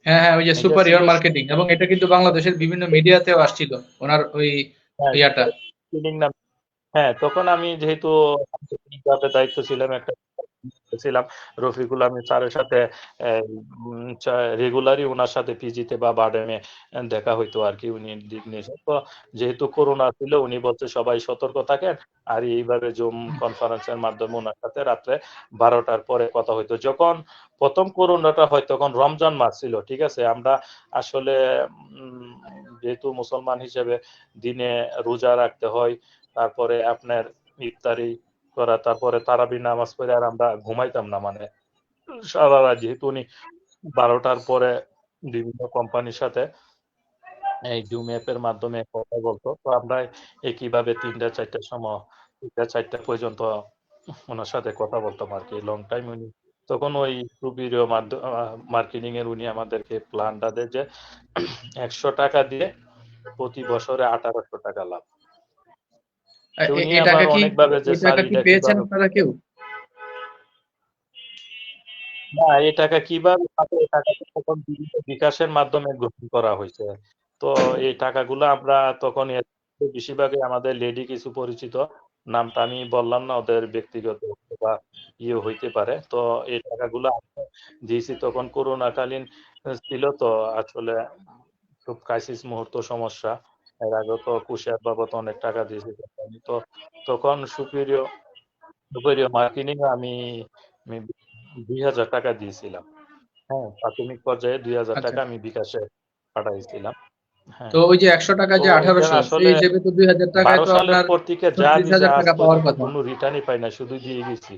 S1: হ্যাঁ হ্যাঁ, ওই যে
S2: এটা ছিল
S1: সুপারিয়র মার্কেটিং, এবং এটা কিন্তু বাংলাদেশের বিভিন্ন মিডিয়াতেও আসছিল ওনার ওই ইয়াটা।
S2: হ্যাঁ, তখন আমি যেহেতু দায়িত্ব ছিলাম একটা ছিলাম রফিকুল আমিন স্যারের সাথে রেগুলারই ওনার সাথে পিজিতে বা বারডেমে দেখা হইতো আর কি, উনি দিক নিয়ে। তো যেহেতু করোনা ছিল উনি বলছে সবাই সতর্ক থাকেন, আর এইভাবে জুম কনফারেন্সের মাধ্যমে ওনার সাথে রাত্রে 12টার পরে কথা হইতো। যখন প্রথম করোনাটা হয় তখন রমজান মাস ছিল, ঠিক আছে। আমরা আসলে যেহেতু মুসলমান হিসেবে দিনে রোজা রাখতে হয়, তারপরে আপনার ইফতারি করা, তারপরে তারাবি নামাজ পড়ে আর আমরা ঘুমাইতাম না, মানে সারা রাত। যেহেতু উনি 12টার পরে বিভিন্ন কোম্পানির সাথে এই জুম অ্যাপের মাধ্যমে কথা বলতো, তো আমরা একইভাবে 3টা-4টার সময় 3টা-4টা পর্যন্ত ওনার সাথে কথা বলতাম আর কি, লং টাইম। উনি তখন ওই সুপিরিয় মার্কেটিং এর উনি আমাদেরকে প্ল্যানটা দেয় যে 100 টাকা দিয়ে প্রতি বছরে 1800 টাকা লাভ। উনি
S1: এই
S2: আবার
S1: টাকা কি
S2: অনেকভাবে যে
S1: এই
S2: স্যার
S1: টাকা কি
S2: এটা
S1: পেয়েছেন
S2: কিভাবে,
S1: আপনারা কেউ?
S2: না এই টাকা কিভাবে পাবে, এই টাকা তো তখন বিভিন্ন বিকাশের মাধ্যমে গ্রহণ করা হয়েছে। তো এই টাকাগুলো আমরা তখন বেশিরভাগই আমাদের লেডি কিছু পরিচিত, নামটা আমি বললাম না, ওদের ব্যক্তিগত বা ইয়ে হইতে পারে। তো এই টাকাগুলো আমরা দিয়েছি, তখন করোনাকালীন ছিল, তো আসলে খুব ক্রাইসিস মুহূর্ত, সমস্যা। এর আগে তো কুশিয়ার বাবদ অনেক টাকা দিয়েছি। তো তখন সুপিরিয় মার্কেটিং আমি 2000 টাকা দিয়েছিলাম। হ্যাঁ, প্রাথমিক পর্যায়ে 2000
S1: আচ্ছা,
S2: টাকা আমি বিকাশে পাঠাইছিলাম। হ্যাঁ,
S1: তো ওই যে 100 টাকা
S2: তো
S1: যে
S2: এটা
S1: 1800, সেই
S2: আসলে
S1: হিসেবে তো 2000 টাকায়
S2: 12
S1: তো
S2: সালের
S1: আপনার
S2: পর থেকে যা দিছে
S1: 36,000
S2: আজ
S1: টাকা পাওয়ার
S2: পর্যন্ত
S1: কথা।
S2: কোনো রিটার্নই পাই না, শুধু দিয়ে গেছি।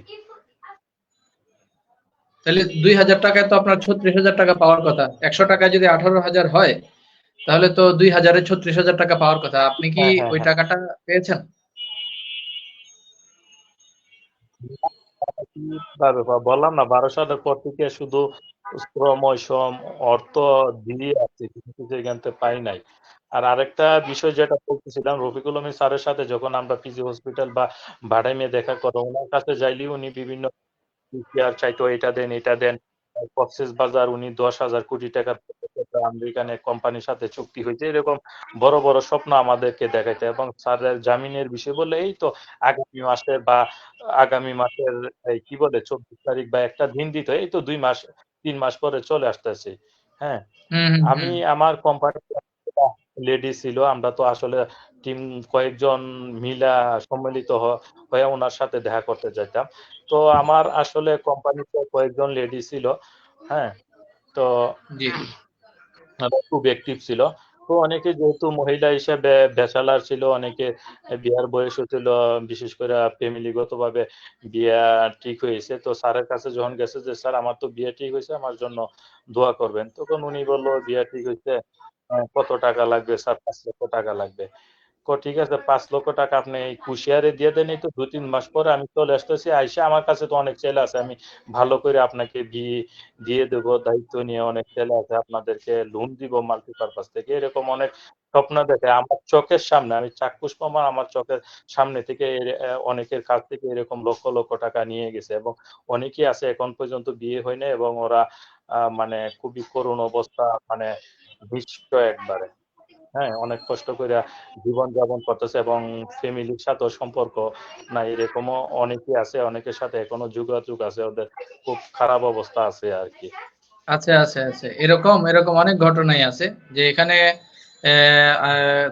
S1: তাহলে 2000 টাকায় তো আপনার 36,000 টাকা পাওয়ার কথা। 100 টাকায় যদি 18,000 হয়, তাহলে তো 2000-এ 36,000 টাকা পাওয়ার কথা। আপনি কি
S2: হ্যাঁ, হ্যাঁ,
S1: ওই
S2: হ্যাঁ।
S1: টাকাটা পেয়েছেন?
S2: বললাম না, 12 সালের পর থেকে শুধু শ্রম অর্থ দিয়ে আসছি, কিন্তু এখান থেকে পাই নাই। আর আরেকটা বিষয় যেটা বলতেছিলাম, রফিকুল আমিন স্যারের সাথে যখন আমরা পিজি হসপিটাল বা বাডাইমে দেখা করো, ওনার কাছে যাইলে উনি বিভিন্ন আর চাইতো, এটা দেন এটা দেন। কক্সেস বাজার উনি 10,000 কোটি টাকার আমেরিকান এক কোম্পানির সাথে চুক্তি হয়েছে, এরকম বড় বড় স্বপ্ন আমাদেরকে দেখাইতে। এবং স্যারের জামিনের বিষয় বলে এই তো আগামী মাসের এই কি বলে 24 তারিখ বা একটা দিন দিত, এই তো 2 মাস 3 মাস পরে চলে আসতেছে। হ্যাঁ,
S1: হুম, হুম,
S2: আমি
S1: হুম।
S2: আমার কোম্পানি লেডি ছিল, আমরা তো আসলে টিম কয়েকজন মিলা সম্মিলিত হয়ে ওনার সাথে দেখা করতে যেতাম। তো আমার আসলে কোম্পানিতে কয়েকজন লেডি ছিল। হ্যাঁ, তো
S1: জি।
S2: খুব অ্যাক্টিভ ছিল। তো অনেকে যেহেতু মহিলা হিসেবে ব্যাচেলার ছিল, অনেকে বিয়ার বয়স হয়েছিল, বিশেষ করে ফ্যামিলিগতভাবে বিয়া ঠিক হয়েছে। তো স্যারের কাছে যখন গেছে যে স্যার আমার তো বিয়ে ঠিক হয়েছে, আমার জন্য দোয়া করবেন, তখন উনি বললো বিয়া ঠিক হয়েছে, কত টাকা লাগবে স্যার? 5 লক্ষ টাকা লাগবে। ঠিক আছে, 5 লক্ষ টাকা আপনি এই কুশিয়ারে দিয়ে দেন, এই তো 2-3 মাস পরে আমি চলে আসতেছি। আইসা আমার কাছে তো অনেক ছেলে আছে, আমি ভালো করে আপনাকে বিয়ে দিয়ে দেবো, দায়িত্ব নিয়ে অনেক ছেলে আছে, আপনাদেরকে লোন দিব মাল্টিপারপাস থেকে, এরকম অনেক স্বপ্ন দেখে আমার চোখের সামনে। আমি চাক্ষুষ প্রমাণ, আমার চোখের সামনে থেকে অনেকের কাছ থেকে এরকম লক্ষ লক্ষ টাকা নিয়ে গেছে। এবং অনেকেই আছে এখন পর্যন্ত বিয়ে হয় না, এবং ওরা মানে খুবই করুণ অবস্থা, মানে নিঃস্ব একবারে। হ্যাঁ, অনেক কষ্ট করে জীবন যাপন করতেছে এবং ফ্যামিলির সাথেও সম্পর্ক নাই, এরকমও অনেকেই আছে। অনেকের সাথে এখনো যোগাযোগ আছে, ওদের খুব খারাপ অবস্থা আছে আর কি।
S1: আছে, আছে, আছে। এরকম অনেক ঘটনাই আছে যে এখানে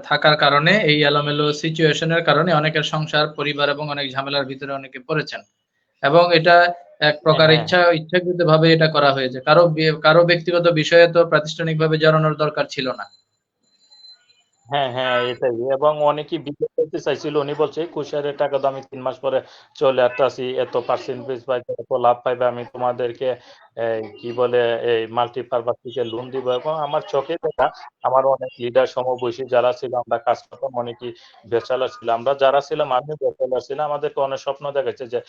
S1: থাকার কারণে, এই এলোমেলো সিচুয়েশনের কারণে অনেকের সংসার, পরিবার এবং অনেক ঝামেলার ভিতরে অনেকে পড়েছেন। এবং এটা এক
S2: হ্যাঁ,
S1: প্রকার
S2: হ্যাঁ,
S1: ইচ্ছাকৃতভাবে এটা করা হয়েছে। কারো ব্যক্তিগত বিষয়ে তো প্রাতিষ্ঠানিকভাবে জড়ানোর দরকার ছিল না।
S2: হ্যাঁ, হ্যাঁ, এটাই। এবং অনেকেই বিদেশ করতে চাইছিল, উনি বলছে কুশিয়ারের টাকা তো আমি 3 মাস পরে চলে আসতেছি, এত পার্সেন্টেজ পাইবে, এত লাভ পাইবে, আমি তোমাদেরকে কি বলে এই মাল্টিপারপাস থেকে লোন দিব। এবং আমার চোখে দেখা, আমার অনেক লিডার সমবয়সী যারা ছিল, আমরা কাজ করতাম, অনেকেই ব্যাচেলার ছিল, আমরা যারা ছিলাম, আমিও ব্যাচেলার ছিলাম, আমাদেরকে অনেক স্বপ্ন দেখাচ্ছে যে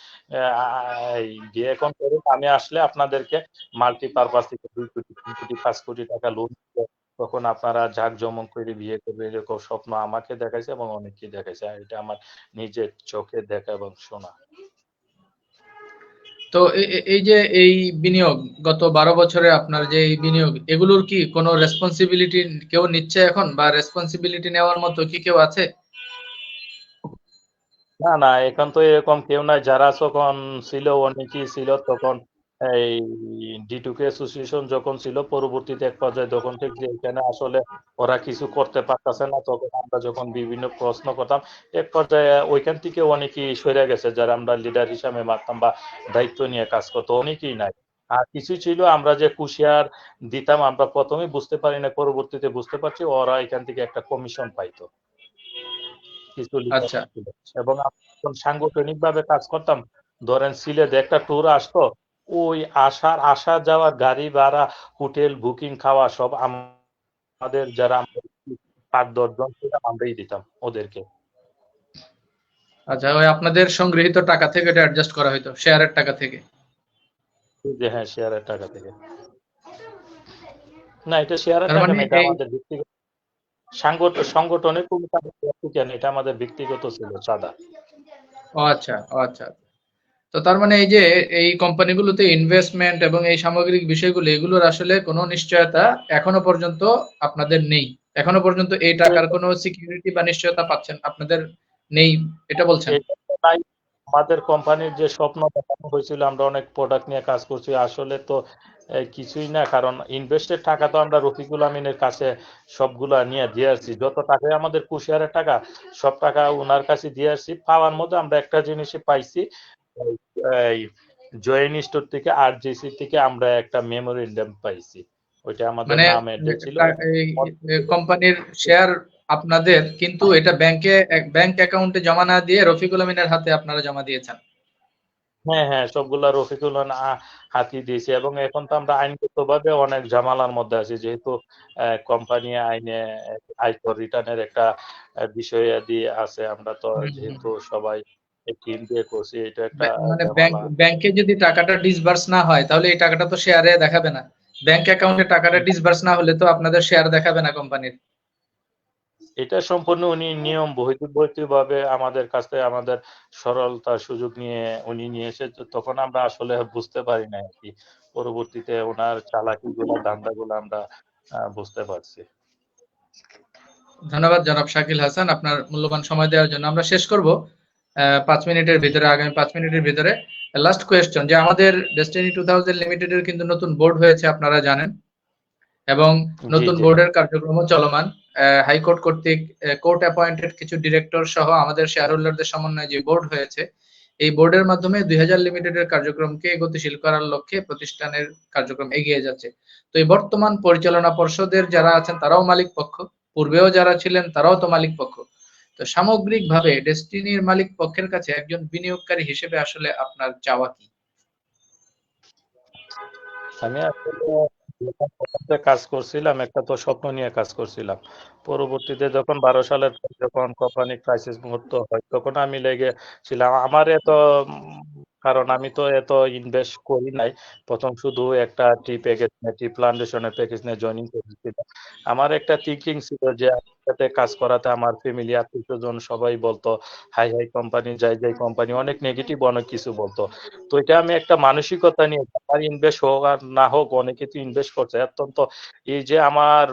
S2: এই বিয়ে এখন করে আমি আসলে আপনাদেরকে মাল্টিপারপাস থেকে 2 কোটি 3 কোটি 5 কোটি টাকা লোন দিব, তখন আপনারা জাঁকজমক করে বিয়ে করবে, এরকম স্বপ্ন আমাকে দেখাইছে এবং অনেককে দেখাইছে। আর এটা আমার নিজের চোখে দেখা এবং শোনা।
S1: তো এই যে এই বিনিয়োগ, গত 12 বছরে আপনার যে এই বিনিয়োগ, এগুলোর কি কোনো রেসপন্সিবিলিটি কেউ নিচ্ছে এখন, বা রেসপন্সিবিলিটি নেওয়ার মতো কি কেউ আছে?
S2: না না, এখন তো এরকম কেউ নাই। যারা তখন ছিল, অনেকেই ছিল তখন। এই D2K অ্যাসোসিয়েশন যখন ছিল, পরবর্তীতে এক পর্যায়ে যখন থেকে যে এখানে আসলে ওরা কিছু করতে পারতেছে না, তখন আমরা যখন বিভিন্ন প্রশ্ন করতাম, এক পর্যায়ে ওইখান থেকে অনেকেই সরে গেছে, যারা আমরা লিডার হিসাবে মানতাম বা দায়িত্ব নিয়ে কাজ করতো, অনেকেই নাই। আর কিছু ছিল আমরা যে কুশিয়ার দিতাম, আমরা প্রথমে বুঝতে পারি না, পরবর্তীতে বুঝতে পারছি ওরা এখান থেকে একটা কমিশন পাইতো কিছু লিডার
S1: আচ্ছা
S2: ছিল। এবং আমরা যখন সাংগঠনিক ভাবে কাজ করতাম, ধরেন সিলেটে একটা ট্যুর আসতো, ওই আসা যাওয়ার গাড়ি ভাড়া, হোটেল বুকিং, খাওয়া সব আমাদের যারা 8-10 জন ছিলাম আমরাই দিতাম ওদেরকে।
S1: আচ্ছা, ওই আপনাদের সংগৃহীত টাকা থেকে এটা অ্যাডজাস্ট করা হতো, শেয়ারের টাকা থেকে?
S2: যে হ্যাঁ, শেয়ারের টাকা থেকে। না, এটা শেয়ারের
S1: তার
S2: টাকা
S1: মানে
S2: না, এটা
S1: এই,
S2: আমাদের ব্যক্তিগত সংগঠনের কোনো টাকা থেকে না, এটা আমাদের ব্যক্তিগত ছিল চাঁদা।
S1: ও আচ্ছা, ও আচ্ছা। তো তার মানে এই যে এই কোম্পানিগুলোতে ইনভেস্টমেন্ট এবং এই সামগ্রিক বিষয়গুলো, এগুলোর আসলে কোনো নিশ্চয়তা এখনো পর্যন্ত আপনাদের নেই? এখনো পর্যন্ত এই টাকার কোনো সিকিউরিটি বা নিশ্চয়তা পাচ্ছেন আপনাদের নেই, এটা বলছেন?
S2: এটা তো নাই। আমাদের কোম্পানির যে স্বপ্ন দেখানো হয়েছিল, আমরা অনেক প্রোডাক্ট নিয়ে কাজ করছি, আসলে তো কিছুই না। কারণ ইনভেস্টের টাকা তো আমরা রফিকুল আমিনের কাছে সবগুলা নিয়ে দিয়ে আসছি, যত টাকাই আমাদের কুশিয়ারের টাকা, সব টাকা ওনার কাছে দিয়ে আসছি। পাওয়ার মধ্যে আমরা একটা জিনিসই পাইছি, এই এই জয়েন স্টোর থেকে, RGC থেকে আমরা একটা মেমোরেন্ডাম পাইছি, ওইটা আমাদের
S1: মানে
S2: নাম অ্যাড্রেস ছিল।
S1: এই কোম্পানির শেয়ার আপনাদের, কিন্তু এটা ব্যাংকে, ব্যাংক অ্যাকাউন্টে জমা না দিয়ে রফিকুল আমিনের হাতে আপনারা জমা দিয়েছেন?
S2: হ্যাঁ হ্যাঁ, সবগুলা রফিকুল হাতি দিয়েছি। এবং এখন তো আমরা আইনগত ভাবে অনেক ঝামেলার মধ্যে আছি, যেহেতু কোম্পানি আইনে আয়কর রিটার্নের একটা বিষয়াদি আছে। আমরা তো
S1: হুম, হুম।
S2: যেহেতু সবাই টিম দিয়ে করছি, এটা একটা
S1: মানে
S2: ঝামেলা।
S1: ব্যাংকে যদি টাকাটা ডিসবার্স না হয়, তাহলে এই টাকাটা তো শেয়ারে দেখাবে না। ব্যাংক অ্যাকাউন্টে টাকাটা ডিসবার্স না হলে তো আপনাদের শেয়ার দেখাবে না কোম্পানির।
S2: এটা সম্পূর্ণ উনি নিয়ম বহির্ভূত ভাবে আমাদের কাছে, আমাদের সরলতার সুযোগ নিয়ে উনি নিয়ে এসে, তখন আমরা আসলে বুঝতে পারি না আর কি। পরবর্তীতে ওনার চালাকিগুলো, ধান্দাগুলো আমরা বুঝতে পারছি।
S1: ধন্যবাদ জনাব শাকিল হাসান, আপনার মূল্যবান সময় দেওয়ার জন্য। আমরা শেষ করব 5 মিনিটের ভিতরে, আগামী 5 মিনিটের ভিতরে। লাস্ট কোয়েশ্চন, যে আমাদের ডেস্টিনি 2000 লিমিটেডের কিন্তু নতুন বোর্ড হয়েছে, আপনারা জানেন, এবং
S2: জি
S1: নতুন
S2: জি হ্যাঁ।
S1: বোর্ডের কার্যক্রমও চলমান। হাইকোর্ট কর্তৃক কোর্ট অ্যাপয়েন্টেড কিছু ডিরেক্টর সহ আমাদের শেয়ার হোল্ডারদের সমন্বয়ে যে বোর্ড হয়েছে, এই বোর্ডের মাধ্যমে 2000 লিমিটেডের কার্যক্রমকে গতিশীল করার লক্ষ্যে প্রতিষ্ঠানের কার্যক্রম এগিয়ে যাচ্ছে। তো এই বর্তমান পরিচালনা পর্ষদের যারা আছেন তারাও মালিক পক্ষ, পূর্বেও যারা ছিলেন তারাও তো মালিক পক্ষ। তো সামগ্রিকভাবে ডেস্টিনির মালিক পক্ষের কাছে একজন বিনিয়োগকারী হিসেবে আসলে আপনার চাওয়া কি?
S2: আমি আসলে যখন প্রথমে কাজ করছিলাম, একটা তো স্বপ্ন নিয়ে কাজ করছিলাম। পরবর্তীতে যখন 12 সালের পর যখন কোম্পানি ক্রাইসিস মুহূর্ত হয়, তখন আমি লেগেছিলাম। আমার এত কারণ আমি তো এত ইনভেস্ট করি নাই। প্রথম শুধু একটা টি প্যাকেজ নিয়ে, টি প্লান্টেশনের প্যাকেজ নিয়ে জয়েনিং করেছিলাম। আমার একটা থিঙ্কিং ছিল যে সাথে কাজ করাতে আমার ফ্যামিলি, আত্মীয়স্বজন সবাই বলতো হাই হাই কোম্পানি, যাই যাই কোম্পানি, অনেক নেগেটিভ অনেক কিছু বলতো। তো এটা আমি একটা মানসিকতা নিয়ে, আমার ইনভেস্ট হোক আর না হোক, অনেকে তো ইনভেস্ট করছে অত্যন্ত। এই যে আমার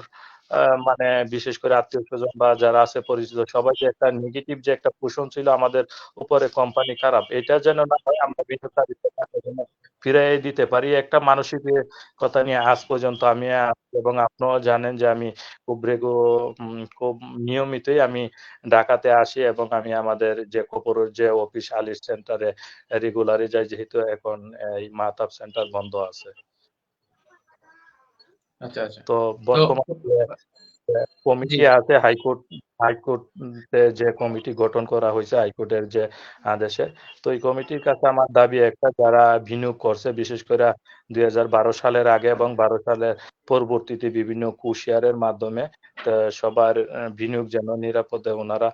S2: মানে বিশেষ করে আত্মীয় স্বজন বা যারা আছে পরিচিত, সবাই যে একটা নেগেটিভ যে একটা পোষণ ছিল আমাদের উপরে, কোম্পানি খারাপ, এটা যেন না হয়, আমরা বিনিয়োগকারীদের টাকা যেন ফিরিয়ে দিতে পারি, একটা মানসিক কথা নিয়ে আজ পর্যন্ত আমি এবং আপনিও জানেন যে আমি খুব নিয়মিতই আমি ঢাকাতে আসি, এবং আমি আমাদের যে কর্পোরেট যে অফিস আলিস সেন্টারে রেগুলারই যাই, যেহেতু এখন এই মাহতাব সেন্টার বন্ধ আছে।
S1: আচ্ছা, আচ্ছা।
S2: তো
S1: তো
S2: বর্তমানে যে
S1: জি,
S2: কমিটি আছে, হাইকোর্টে যে কমিটি গঠন করা হয়েছে হাইকোর্টের যে আদেশে, তো এই কমিটির কাছে আমার দাবি একটা, যারা বিনিয়োগ করছে বিশেষ করে 2012 সালের আগে এবং 12 সালের পরবর্তীতে বিভিন্ন কুশিয়ারের মাধ্যমে, সবার বিনিয়োগ যেন নিরাপদে ওনারা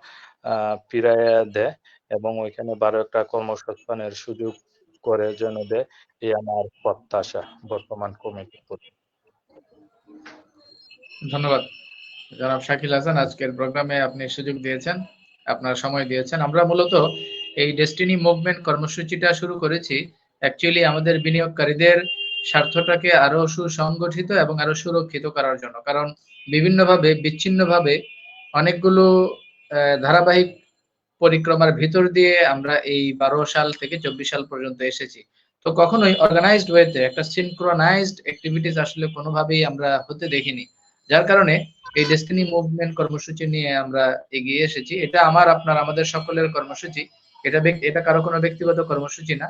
S2: ফিরাইয়া দেয়, এবং ওইখানে 12টা কর্মসংস্থানের সুযোগ করে যেন দেয়, এই আমার প্রত্যাশা বর্তমান কমিটির প্রতি।
S1: ধন্যবাদ জনাব শাকিল হাসান, আজকের প্রোগ্রামে আপনি সুযোগ দিয়েছেন, আপনার সময় দিয়েছেন। আমরা মূলত এই ডেস্টিনি মুভমেন্ট কর্মসূচিটা শুরু করেছি অ্যাকচুয়ালি আমাদের বিনিয়োগকারীদের স্বার্থটাকে আরো সুসংগঠিত এবং আরো সুরক্ষিত করার জন্য। কারণ বিভিন্নভাবে, বিচ্ছিন্নভাবে অনেকগুলো ধারাবাহিক পরিক্রমার ভিতর দিয়ে আমরা এই 12 সাল থেকে 24 সাল পর্যন্ত এসেছি। তো কখনোই অর্গানাইজড ওয়েতে একটা সিনক্রোনাইজড অ্যাক্টিভিটিস আসলে কোনোভাবেই আমরা হতে দেখিনি। যার কারণে এই ডেস্টিনি মুভমেন্ট কর্মসূচি নিয়ে আমরা এগিয়ে এসেছি। এটা আমাদের সকলের কর্মসূচি। এটা কারো কোনো ব্যক্তিগত কর্মসূচি না।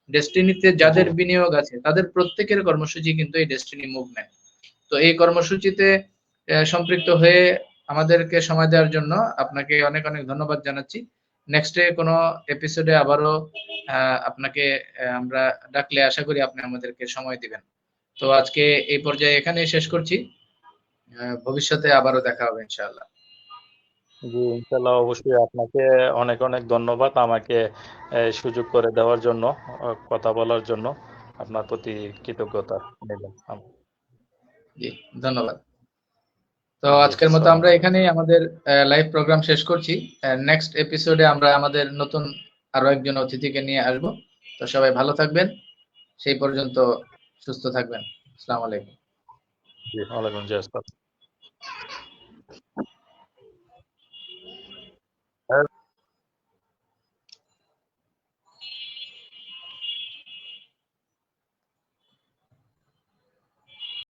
S1: ডেস্টিনিতে যাদের বিনিয়োগ আছে তাদের প্রত্যেকের কর্মসূচি কিন্তু এই ডেস্টিনি মুভমেন্ট। তো এই কর্মসূচিতে সম্পৃক্ত হয়ে আমাদেরকে সময় দেওয়ার জন্য আপনাকে অনেক অনেক ধন্যবাদ জানাচ্ছি। নেক্সটে কোনো এপিসোডে আবারও আপনাকে আমরা ডাকলে আশা করি আপনি আমাদেরকে সময় দিবেন। তো আজকে এই পর্যায়ে এখানেই শেষ করছি। ভবিষ্যতে আবারও দেখা হবে ইনশাআল্লাহ।
S2: জি, ইনশাল্লাহ, অবশ্যই আপনাকে অনেক অনেক ধন্যবাদ আমাকে সুযোগ করে দেওয়ার জন্য, কথা বলার জন্য আপনার প্রতি কৃতজ্ঞতা নিলাম।
S1: জি, ধন্যবাদ। তো
S2: জি,
S1: আজকের মতো
S2: আসসালামু
S1: আমরা
S2: আলাইকুম।
S1: এখানেই আমাদের লাইভ প্রোগ্রাম শেষ করছি। নেক্সট এপিসোডে আমরা আমাদের নতুন আরো একজন অতিথিকে নিয়ে আসব। তো সবাই ভালো থাকবেন, সেই পর্যন্ত সুস্থ থাকবেন। আসসালামু আলাইকুম।
S2: জি, ওয়ালাইকুম আসসালাম।